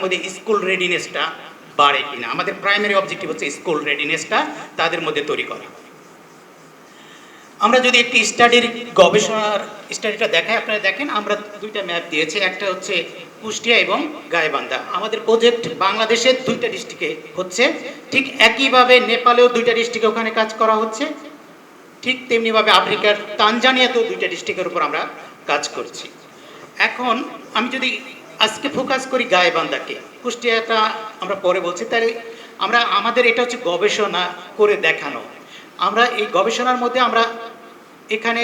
মধ্যে স্কুল রেডিনেসটা বাড়ে কিনা। আমাদের প্রাইমারি অবজেক্টিভ হচ্ছে স্কুল রেডিনেসটা তাদের মধ্যে তৈরি করা। আমরা যদি একটি গবেষণার স্টাডিটা দেখাই, আপনারা দেখেন আমরা দুইটা ম্যাপ দিয়েছি, একটা হচ্ছে কুষ্টিয়া এবং গাইবান্ধা। আমাদের প্রজেক্ট বাংলাদেশের দুইটা ডিস্ট্রিক্টে হচ্ছে, ঠিক একইভাবে নেপালেও দুইটা ডিস্ট্রিক্টে ওখানে কাজ করা হচ্ছে, ঠিক তেমনিভাবে আফ্রিকার তানজানিয়াতেও দুইটা ডিস্ট্রিক্টের উপর আমরা কাজ করছি। এখন আমি যদি আজকে ফোকাস করি গাইবান্ধাকে, কুষ্টিয়াটা আমরা পরে বলছি, তাহলে আমাদের এটা হচ্ছে গবেষণা করে দেখানো। আমরা এই গবেষণার মধ্যে আমরা এখানে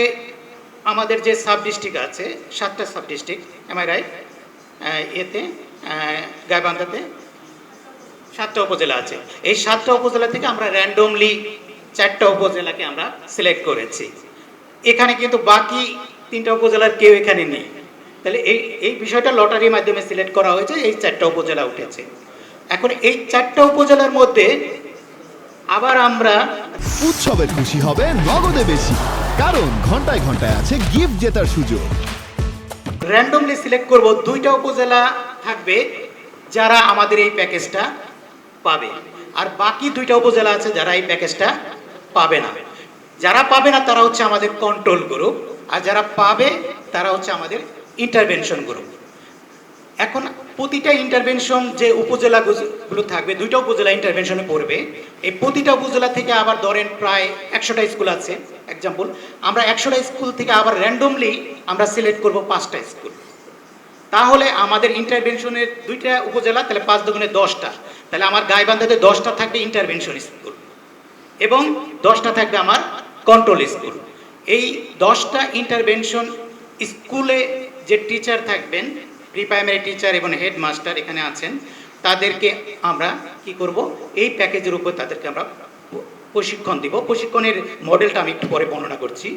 আমাদের যে সাব ডিস্ট্রিক্ট আছে 7টা সাব ডিস্ট্রিক্ট, এমআই রাইট? এতে গাইবান্ধাতে 7টা উপজেলা আছে। এই 7টা উপজেলা থেকে আমরা র্যান্ডমলি 4টা উপজেলাকে আমরা সিলেক্ট করেছি। এখানে কিন্তু বাকি 3টা উপজেলার কেউ এখানে নেই। তাহলে এই বিষয়টা লটারির মাধ্যমে সিলেক্ট করা হয়েছে, এই 4টা উপজেলা উঠেছে। এখন এই 4টা উপজেলার মধ্যে আবার আমরা উৎসবের খুশি হবে নগদে বেশি, কারণ ঘন্টায় ঘন্টায় আছে গিফট জেতার সুযোগ। র্যান্ডমলি সিলেক্ট করব 2টা উপজেলা থাকবে যারা আমাদের এই প্যাকেজটা পাবে, আর বাকি 2টা উপজেলা আছে যারা এই প্যাকেজটা পাবে না। যারা পাবে না তারা হচ্ছে আমাদের কন্ট্রোল গ্রুপ, আর যারা পাবে তারা হচ্ছে আমাদের ইন্টারভেনশন গ্রুপ। এখন প্রতিটা ইন্টারভেনশন যে উপজেলাগুলো থাকবে, 2টা উপজেলা ইন্টারভেনশনে পড়বে। এই প্রতিটা উপজেলা থেকে আবার ধরেন প্রায় 100টা স্কুল আছে এক্সাম্পল, আমরা 100টা স্কুল থেকে আবার র্যান্ডমলি আমরা সিলেক্ট করব 5টা স্কুল। তাহলে আমাদের ইন্টারভেনশনের 2টা উপজেলা, তাহলে 5 দুগুণে 10টা, তাহলে আমার গাইবান্ধাতে 10টা থাকবে ইন্টারভেনশন স্কুল এবং 10টা থাকবে আমার কন্ট্রোল স্কুল। এই 10টা ইন্টারভেনশন স্কুলে যে টিচার থাকবেন, প্রি প্রাইমারি টিচার এবং হেডমাস্টার এখানে আছেন, তাদেরকে আমরা কি করব, এই প্যাকেজের উপর তাদেরকে আমরা প্রশিক্ষণ দিব। প্রশিক্ষণের মডেলটা আমি একটু পরে বর্ণনা করছি।